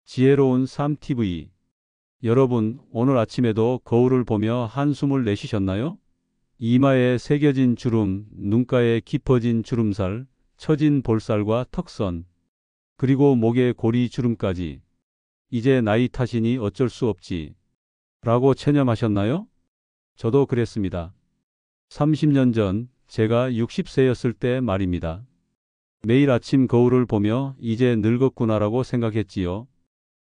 지혜로운 삶TV. 여러분, 오늘 아침에도 거울을 보며 한숨을 내쉬셨나요? 이마에 새겨진 주름, 눈가에 깊어진 주름살, 처진 볼살과 턱선, 그리고 목에 고리 주름까지. 이제 나이 탓이니 어쩔 수 없지. 라고 체념하셨나요? 저도 그랬습니다. 30년 전 제가 60세였을 때 말입니다. 매일 아침 거울을 보며 이제 늙었구나라고 생각했지요.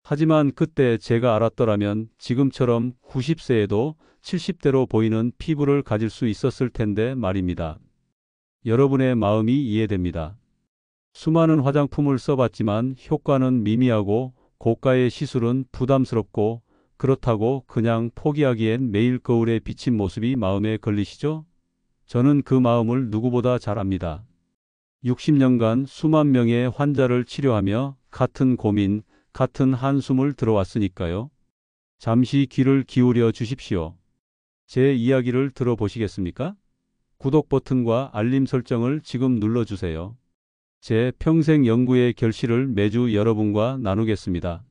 하지만 그때 제가 알았더라면 지금처럼 90세에도 70대로 보이는 피부를 가질 수 있었을 텐데 말입니다. 여러분의 마음이 이해됩니다. 수많은 화장품을 써봤지만 효과는 미미하고 고가의 시술은 부담스럽고 그렇다고 그냥 포기하기엔 매일 거울에 비친 모습이 마음에 걸리시죠? 저는 그 마음을 누구보다 잘 압니다. 60년간 수만 명의 환자를 치료하며 같은 고민, 같은 한숨을 들어왔으니까요. 잠시 귀를 기울여 주십시오. 제 이야기를 들어보시겠습니까? 구독 버튼과 알림 설정을 지금 눌러주세요. 제 평생 연구의 결실을 매주 여러분과 나누겠습니다.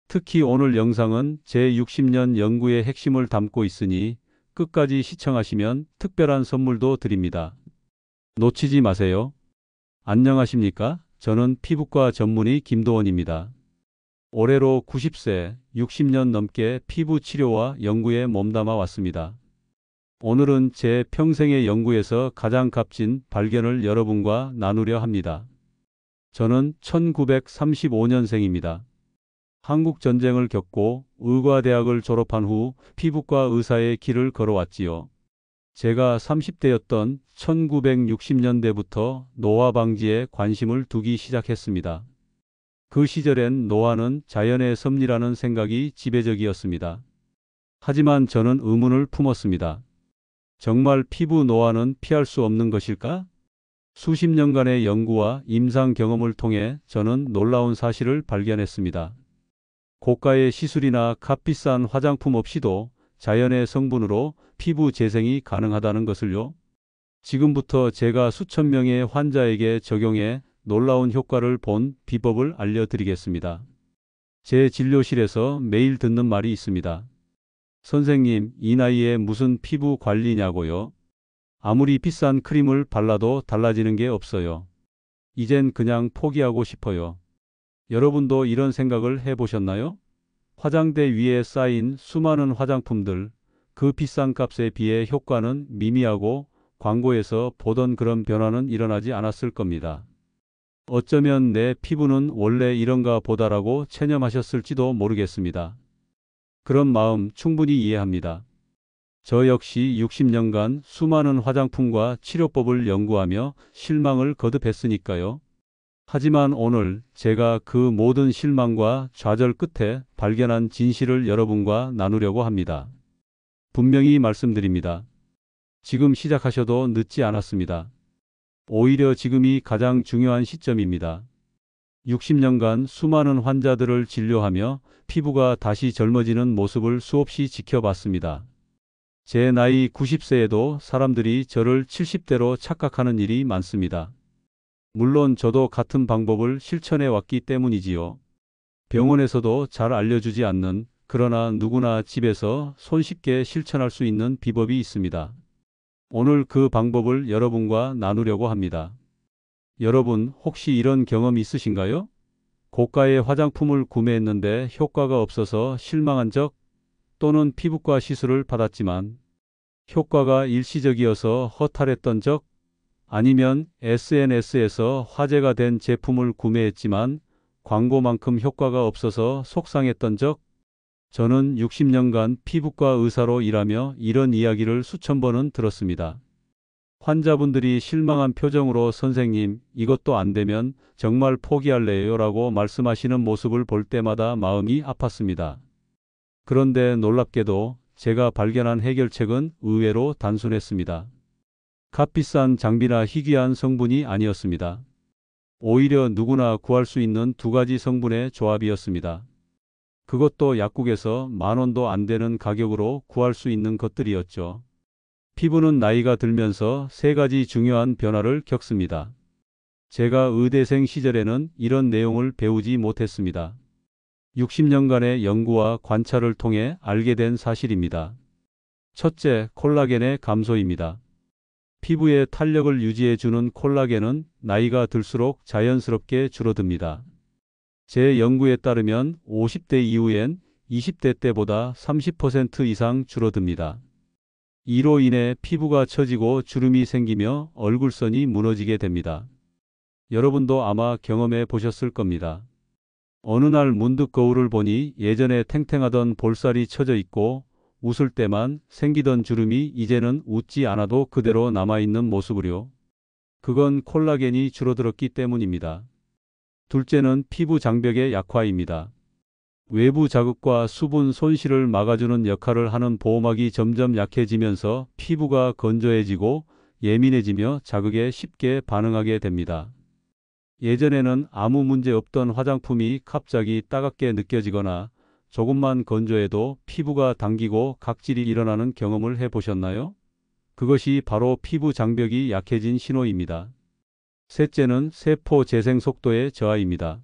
특히 오늘 영상은 제 60년 연구의 핵심을 담고 있으니 끝까지 시청하시면 특별한 선물도 드립니다. 놓치지 마세요. 안녕하십니까? 저는 피부과 전문의 김도원입니다. 올해로 90세, 60년 넘게 피부 치료와 연구에 몸담아 왔습니다. 오늘은 제 평생의 연구에서 가장 값진 발견을 여러분과 나누려 합니다. 저는 1935년생입니다. 한국 전쟁을 겪고 의과대학을 졸업한 후 피부과 의사의 길을 걸어왔지요. 제가 30대였던 1960년대부터 노화 방지에 관심을 두기 시작했습니다. 그 시절엔 노화는 자연의 섭리라는 생각이 지배적이었습니다. 하지만 저는 의문을 품었습니다. 정말 피부 노화는 피할 수 없는 것일까? 수십 년간의 연구와 임상 경험을 통해 저는 놀라운 사실을 발견했습니다. 고가의 시술이나 값비싼 화장품 없이도 자연의 성분으로 피부 재생이 가능하다는 것을요. 지금부터 제가 수천 명의 환자에게 적용해 놀라운 효과를 본 비법을 알려드리겠습니다. 제 진료실에서 매일 듣는 말이 있습니다. 선생님, 이 나이에 무슨 피부 관리냐고요? 아무리 비싼 크림을 발라도 달라지는 게 없어요. 이젠 그냥 포기하고 싶어요. 여러분도 이런 생각을 해보셨나요? 화장대 위에 쌓인 수많은 화장품들, 그 비싼 값에 비해 효과는 미미하고 광고에서 보던 그런 변화는 일어나지 않았을 겁니다. 어쩌면 내 피부는 원래 이런가 보다라고 체념하셨을지도 모르겠습니다. 그런 마음 충분히 이해합니다. 저 역시 60년간 수많은 화장품과 치료법을 연구하며 실망을 거듭했으니까요. 하지만 오늘 제가 그 모든 실망과 좌절 끝에 발견한 진실을 여러분과 나누려고 합니다. 분명히 말씀드립니다. 지금 시작하셔도 늦지 않았습니다. 오히려 지금이 가장 중요한 시점입니다. 60년간 수많은 환자들을 진료하며 피부가 다시 젊어지는 모습을 수없이 지켜봤습니다. 제 나이 90세에도 사람들이 저를 70대로 착각하는 일이 많습니다. 물론 저도 같은 방법을 실천해 왔기 때문이지요. 병원에서도 잘 알려주지 않는, 그러나 누구나 집에서 손쉽게 실천할 수 있는 비법이 있습니다. 오늘 그 방법을 여러분과 나누려고 합니다. 여러분, 혹시 이런 경험 있으신가요? 고가의 화장품을 구매했는데 효과가 없어서 실망한 적? 또는 피부과 시술을 받았지만 효과가 일시적이어서 허탈했던 적? 아니면 SNS에서 화제가 된 제품을 구매했지만 광고만큼 효과가 없어서 속상했던 적? 저는 60년간 피부과 의사로 일하며 이런 이야기를 수천 번은 들었습니다. 환자분들이 실망한 표정으로 선생님, 이것도 안 되면 정말 포기할래요 라고 말씀하시는 모습을 볼 때마다 마음이 아팠습니다. 그런데 놀랍게도 제가 발견한 해결책은 의외로 단순했습니다. 값비싼 장비나 희귀한 성분이 아니었습니다. 오히려 누구나 구할 수 있는 두 가지 성분의 조합이었습니다. 그것도 약국에서 10,000원도 안 되는 가격으로 구할 수 있는 것들이었죠. 피부는 나이가 들면서 세 가지 중요한 변화를 겪습니다. 제가 의대생 시절에는 이런 내용을 배우지 못했습니다. 60년간의 연구와 관찰을 통해 알게 된 사실입니다. 첫째, 콜라겐의 감소입니다. 피부의 탄력을 유지해주는 콜라겐은 나이가 들수록 자연스럽게 줄어듭니다. 제 연구에 따르면 50대 이후엔 20대 때보다 30% 이상 줄어듭니다. 이로 인해 피부가 처지고 주름이 생기며 얼굴선이 무너지게 됩니다. 여러분도 아마 경험해 보셨을 겁니다. 어느 날 문득 거울을 보니 예전에 탱탱하던 볼살이 처져 있고 웃을 때만 생기던 주름이 이제는 웃지 않아도 그대로 남아있는 모습으로. 그건 콜라겐이 줄어들었기 때문입니다. 둘째는 피부 장벽의 약화입니다. 외부 자극과 수분 손실을 막아주는 역할을 하는 보호막이 점점 약해지면서 피부가 건조해지고 예민해지며 자극에 쉽게 반응하게 됩니다. 예전에는 아무 문제 없던 화장품이 갑자기 따갑게 느껴지거나 조금만 건조해도 피부가 당기고 각질이 일어나는 경험을 해보셨나요? 그것이 바로 피부 장벽이 약해진 신호입니다. 셋째는 세포 재생 속도의 저하입니다.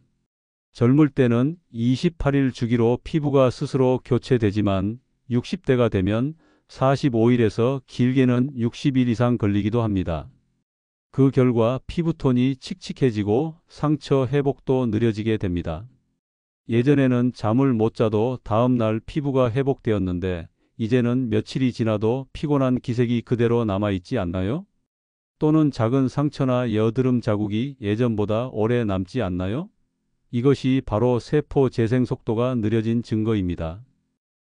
젊을 때는 28일 주기로 피부가 스스로 교체되지만 60대가 되면 45일에서 길게는 60일 이상 걸리기도 합니다. 그 결과 피부톤이 칙칙해지고 상처 회복도 느려지게 됩니다. 예전에는 잠을 못 자도 다음 날 피부가 회복되었는데 이제는 며칠이 지나도 피곤한 기색이 그대로 남아있지 않나요? 또는 작은 상처나 여드름 자국이 예전보다 오래 남지 않나요? 이것이 바로 세포 재생 속도가 느려진 증거입니다.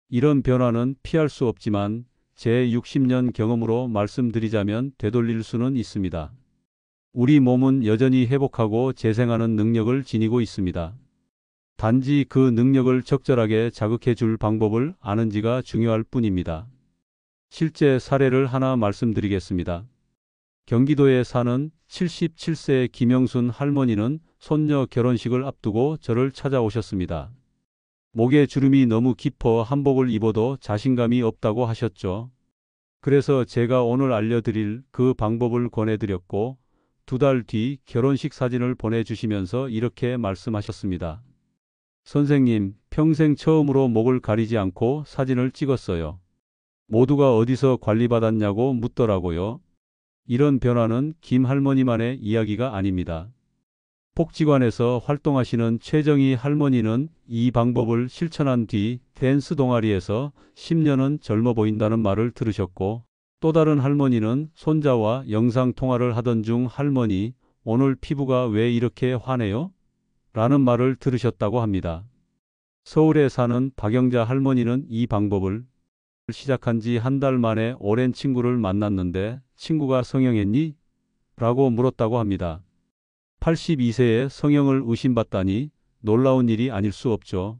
이런 변화는 피할 수 없지만 제 60년 경험으로 말씀드리자면 되돌릴 수는 있습니다. 우리 몸은 여전히 회복하고 재생하는 능력을 지니고 있습니다. 단지 그 능력을 적절하게 자극해 줄 방법을 아는지가 중요할 뿐입니다. 실제 사례를 하나 말씀드리겠습니다. 경기도에 사는 77세 김영순 할머니는 손녀 결혼식을 앞두고 저를 찾아오셨습니다. 목에 주름이 너무 깊어 한복을 입어도 자신감이 없다고 하셨죠. 그래서 제가 오늘 알려드릴 그 방법을 권해드렸고 2달 뒤 결혼식 사진을 보내주시면서 이렇게 말씀하셨습니다. 선생님, 평생 처음으로 목을 가리지 않고 사진을 찍었어요. 모두가 어디서 관리받았냐고 묻더라고요. 이런 변화는 김 할머니만의 이야기가 아닙니다. 복지관에서 활동하시는 최정희 할머니는 이 방법을 실천한 뒤 댄스 동아리에서 10년은 젊어 보인다는 말을 들으셨고 또 다른 할머니는 손자와 영상통화를 하던 중 할머니, 오늘 피부가 왜 이렇게 환해요? 라는 말을 들으셨다고 합니다. 서울에 사는 박영자 할머니는 이 방법을 시작한 지 한 달 만에 오랜 친구를 만났는데 친구가 성형했니? 라고 물었다고 합니다. 82세에 성형을 의심받다니 놀라운 일이 아닐 수 없죠.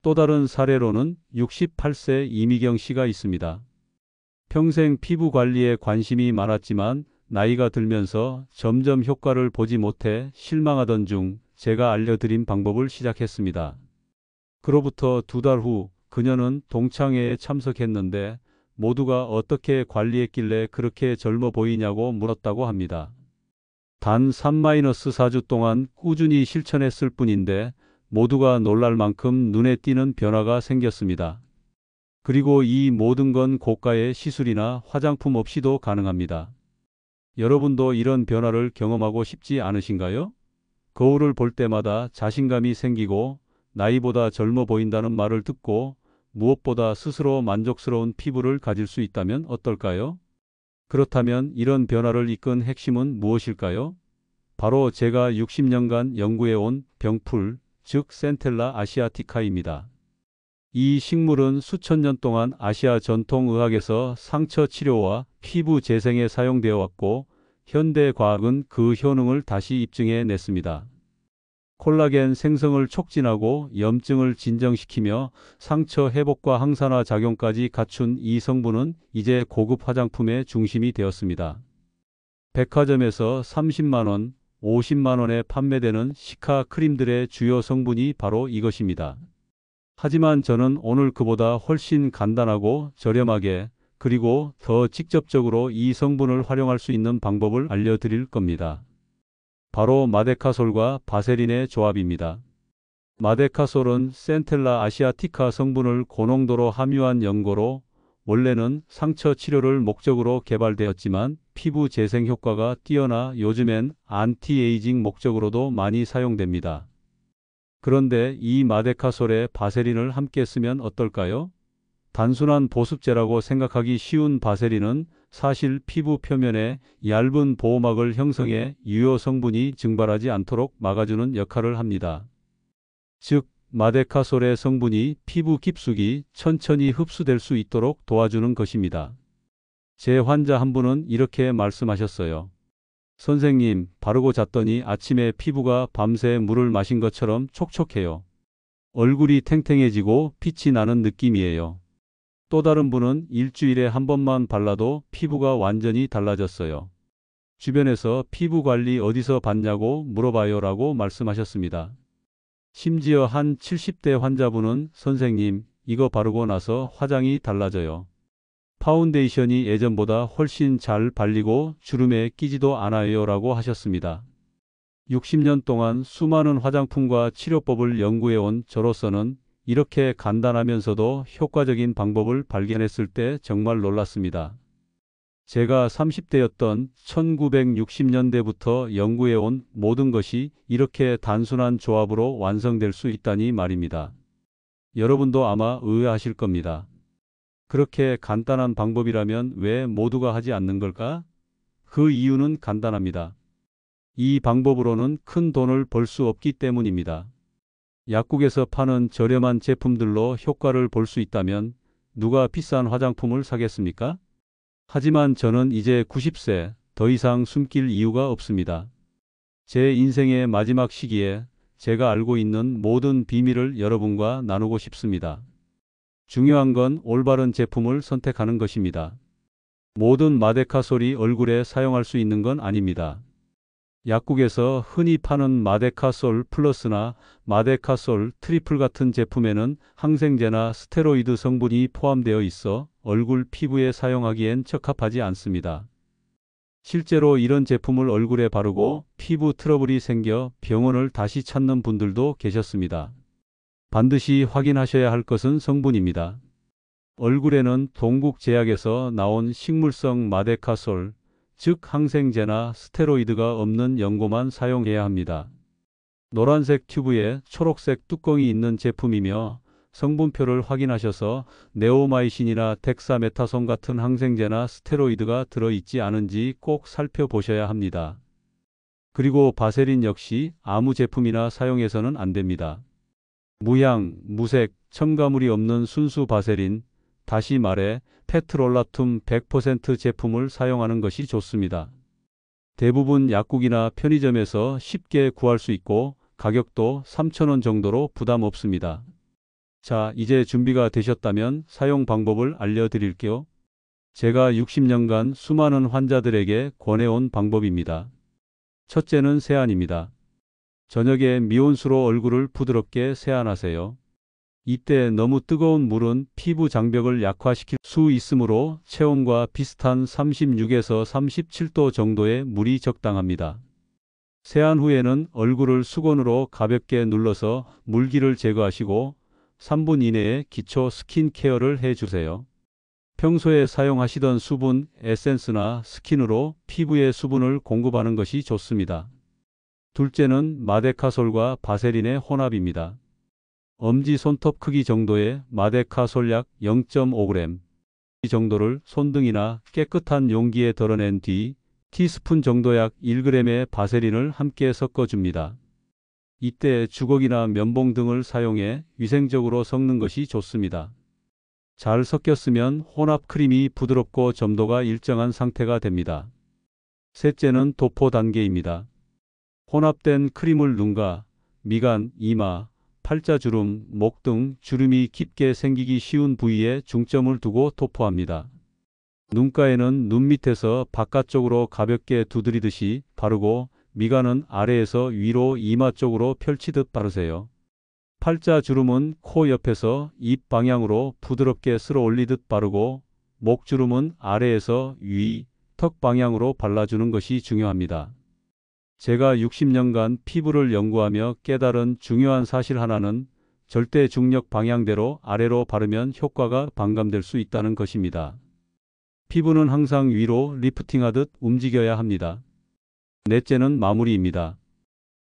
또 다른 사례로는 68세 이미경 씨가 있습니다. 평생 피부 관리에 관심이 많았지만 나이가 들면서 점점 효과를 보지 못해 실망하던 중 제가 알려드린 방법을 시작했습니다. 그로부터 2달 후 그녀는 동창회에 참석했는데 모두가 어떻게 관리했길래 그렇게 젊어 보이냐고 물었다고 합니다. 단 3-4주 동안 꾸준히 실천했을 뿐인데 모두가 놀랄 만큼 눈에 띄는 변화가 생겼습니다. 그리고 이 모든 건 고가의 시술이나 화장품 없이도 가능합니다. 여러분도 이런 변화를 경험하고 싶지 않으신가요? 거울을 볼 때마다 자신감이 생기고 나이보다 젊어 보인다는 말을 듣고 무엇보다 스스로 만족스러운 피부를 가질 수 있다면 어떨까요? 그렇다면 이런 변화를 이끈 핵심은 무엇일까요? 바로 제가 60년간 연구해온 병풀, 즉 센텔라 아시아티카입니다. 이 식물은 수천 년 동안 아시아 전통의학에서 상처 치료와 피부 재생에 사용되어 왔고 현대 과학은 그 효능을 다시 입증해 냈습니다. 콜라겐 생성을 촉진하고 염증을 진정시키며 상처 회복과 항산화 작용까지 갖춘 이 성분은 이제 고급 화장품의 중심이 되었습니다. 백화점에서 30만 원, 50만 원에 판매되는 시카 크림들의 주요 성분이 바로 이것입니다. 하지만 저는 오늘 그보다 훨씬 간단하고 저렴하게 그리고 더 직접적으로 이 성분을 활용할 수 있는 방법을 알려드릴 겁니다. 바로 마데카솔과 바세린의 조합입니다. 마데카솔은 센텔라 아시아티카 성분을 고농도로 함유한 연고로 원래는 상처 치료를 목적으로 개발되었지만 피부 재생 효과가 뛰어나 요즘엔 안티에이징 목적으로도 많이 사용됩니다. 그런데 이 마데카솔에 바세린을 함께 쓰면 어떨까요? 단순한 보습제라고 생각하기 쉬운 바세린은 사실 피부 표면에 얇은 보호막을 형성해 유효 성분이 증발하지 않도록 막아주는 역할을 합니다. 즉, 마데카솔의 성분이 피부 깊숙이 천천히 흡수될 수 있도록 도와주는 것입니다. 제 환자 한 분은 이렇게 말씀하셨어요. 선생님, 바르고 잤더니 아침에 피부가 밤새 물을 마신 것처럼 촉촉해요. 얼굴이 탱탱해지고 빛이 나는 느낌이에요. 또 다른 분은 일주일에 한 번만 발라도 피부가 완전히 달라졌어요. 주변에서 피부 관리 어디서 받냐고 물어봐요 라고 말씀하셨습니다. 심지어 한 70대 환자분은 선생님, 이거 바르고 나서 화장이 달라져요. 파운데이션이 예전보다 훨씬 잘 발리고 주름에 끼지도 않아요 라고 하셨습니다. 60년 동안 수많은 화장품과 치료법을 연구해온 저로서는 이렇게 간단하면서도 효과적인 방법을 발견했을 때 정말 놀랐습니다. 제가 30대였던 1960년대부터 연구해온 모든 것이 이렇게 단순한 조합으로 완성될 수 있다니 말입니다. 여러분도 아마 의아하실 겁니다. 그렇게 간단한 방법이라면 왜 모두가 하지 않는 걸까? 그 이유는 간단합니다. 이 방법으로는 큰 돈을 벌 수 없기 때문입니다. 약국에서 파는 저렴한 제품들로 효과를 볼 수 있다면 누가 비싼 화장품을 사겠습니까? 하지만 저는 이제 90세, 더 이상 숨길 이유가 없습니다. 제 인생의 마지막 시기에 제가 알고 있는 모든 비밀을 여러분과 나누고 싶습니다. 중요한 건 올바른 제품을 선택하는 것입니다. 모든 마데카솔이 얼굴에 사용할 수 있는 건 아닙니다. 약국에서 흔히 파는 마데카솔 플러스나 마데카솔 트리플 같은 제품에는 항생제나 스테로이드 성분이 포함되어 있어 얼굴 피부에 사용하기엔 적합하지 않습니다. 실제로 이런 제품을 얼굴에 바르고 피부 트러블이 생겨 병원을 다시 찾는 분들도 계셨습니다. 반드시 확인하셔야 할 것은 성분입니다. 얼굴에는 동국제약에서 나온 식물성 마데카솔, 즉 항생제나 스테로이드가 없는 연고만 사용해야 합니다. 노란색 튜브에 초록색 뚜껑이 있는 제품이며 성분표를 확인하셔서 네오마이신이나 덱사메타손 같은 항생제나 스테로이드가 들어있지 않은지 꼭 살펴보셔야 합니다. 그리고 바세린 역시 아무 제품이나 사용해서는 안 됩니다. 무향, 무색, 첨가물이 없는 순수 바세린, 다시 말해 페트롤라툼 100% 제품을 사용하는 것이 좋습니다. 대부분 약국이나 편의점에서 쉽게 구할 수 있고 가격도 3,000원 정도로 부담 없습니다. 자, 이제 준비가 되셨다면 사용 방법을 알려드릴게요. 제가 60년간 수많은 환자들에게 권해온 방법입니다. 첫째는 세안입니다. 저녁에 미온수로 얼굴을 부드럽게 세안하세요. 이때 너무 뜨거운 물은 피부 장벽을 약화시킬 수 있으므로 체온과 비슷한 36에서 37도 정도의 물이 적당합니다. 세안 후에는 얼굴을 수건으로 가볍게 눌러서 물기를 제거하시고 3분 이내에 기초 스킨케어를 해주세요. 평소에 사용하시던 수분, 에센스나 스킨으로 피부에 수분을 공급하는 것이 좋습니다. 둘째는 마데카솔과 바세린의 혼합입니다. 엄지손톱 크기 정도의 마데카솔 약 0.5g 정도를 손등이나 깨끗한 용기에 덜어낸 뒤 티스푼 정도 약 1g의 바세린을 함께 섞어줍니다. 이때 주걱이나 면봉 등을 사용해 위생적으로 섞는 것이 좋습니다. 잘 섞였으면 혼합 크림이 부드럽고 점도가 일정한 상태가 됩니다. 셋째는 도포 단계입니다. 혼합된 크림을 눈가, 미간, 이마, 팔자주름, 목 등 주름이 깊게 생기기 쉬운 부위에 중점을 두고 도포합니다. 눈가에는 눈 밑에서 바깥쪽으로 가볍게 두드리듯이 바르고 미간은 아래에서 위로 이마 쪽으로 펼치듯 바르세요. 팔자주름은 코 옆에서 입 방향으로 부드럽게 쓸어 올리듯 바르고 목주름은 아래에서 위, 턱 방향으로 발라주는 것이 중요합니다. 제가 60년간 피부를 연구하며 깨달은 중요한 사실 하나는 절대 중력 방향대로 아래로 바르면 효과가 반감될 수 있다는 것입니다. 피부는 항상 위로 리프팅하듯 움직여야 합니다. 넷째는 마무리입니다.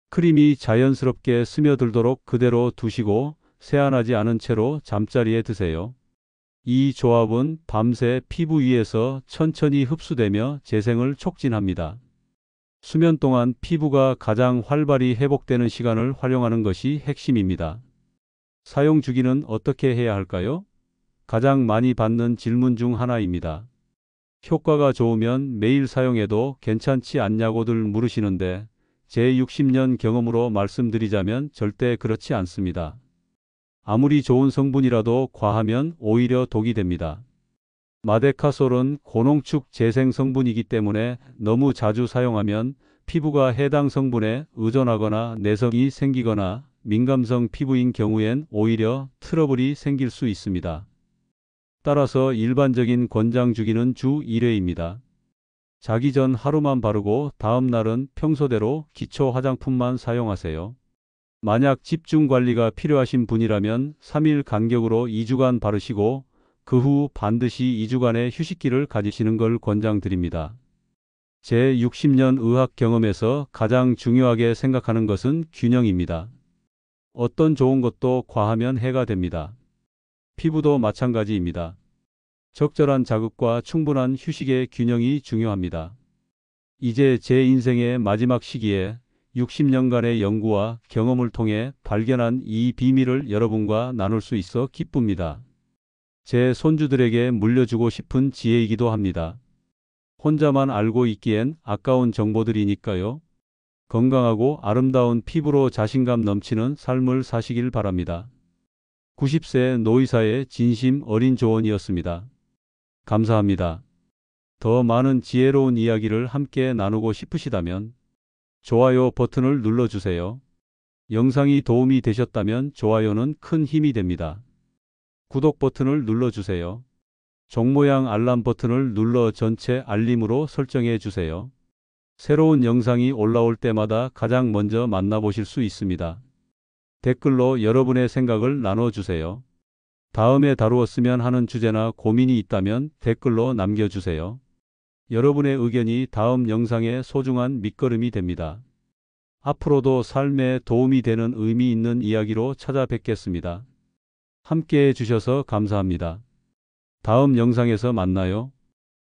크림이 자연스럽게 스며들도록 그대로 두시고 세안하지 않은 채로 잠자리에 드세요. 이 조합은 밤새 피부 위에서 천천히 흡수되며 재생을 촉진합니다. 수면 동안 피부가 가장 활발히 회복되는 시간을 활용하는 것이 핵심입니다. 사용 주기는 어떻게 해야 할까요? 가장 많이 받는 질문 중 하나입니다. 효과가 좋으면 매일 사용해도 괜찮지 않냐고들 물으시는데 제 60년 경험으로 말씀드리자면 절대 그렇지 않습니다. 아무리 좋은 성분이라도 과하면 오히려 독이 됩니다. 마데카솔은 고농축 재생 성분이기 때문에 너무 자주 사용하면 피부가 해당 성분에 의존하거나 내성이 생기거나 민감성 피부인 경우엔 오히려 트러블이 생길 수 있습니다. 따라서 일반적인 권장 주기는 주 1회입니다. 자기 전 하루만 바르고 다음 날은 평소대로 기초 화장품만 사용하세요. 만약 집중 관리가 필요하신 분이라면 3일 간격으로 2주간 바르시고 그 후 반드시 2주간의 휴식기를 가지시는 걸 권장드립니다. 제 60년 의학 경험에서 가장 중요하게 생각하는 것은 균형입니다. 어떤 좋은 것도 과하면 해가 됩니다. 피부도 마찬가지입니다. 적절한 자극과 충분한 휴식의 균형이 중요합니다. 이제 제 인생의 마지막 시기에 60년간의 연구와 경험을 통해 발견한 이 비밀을 여러분과 나눌 수 있어 기쁩니다. 제 손주들에게 물려주고 싶은 지혜이기도 합니다. 혼자만 알고 있기엔 아까운 정보들이니까요. 건강하고 아름다운 피부로 자신감 넘치는 삶을 사시길 바랍니다. 90세 노이사의 진심 어린 조언이었습니다. 감사합니다. 더 많은 지혜로운 이야기를 함께 나누고 싶으시다면 좋아요 버튼을 눌러주세요. 영상이 도움이 되셨다면 좋아요는 큰 힘이 됩니다. 구독 버튼을 눌러주세요. 종모양 알람 버튼을 눌러 전체 알림으로 설정해 주세요. 새로운 영상이 올라올 때마다 가장 먼저 만나보실 수 있습니다. 댓글로 여러분의 생각을 나눠주세요. 다음에 다루었으면 하는 주제나 고민이 있다면 댓글로 남겨주세요. 여러분의 의견이 다음 영상의 소중한 밑거름이 됩니다. 앞으로도 삶에 도움이 되는 의미 있는 이야기로 찾아뵙겠습니다. 함께해 주셔서 감사합니다. 다음 영상에서 만나요.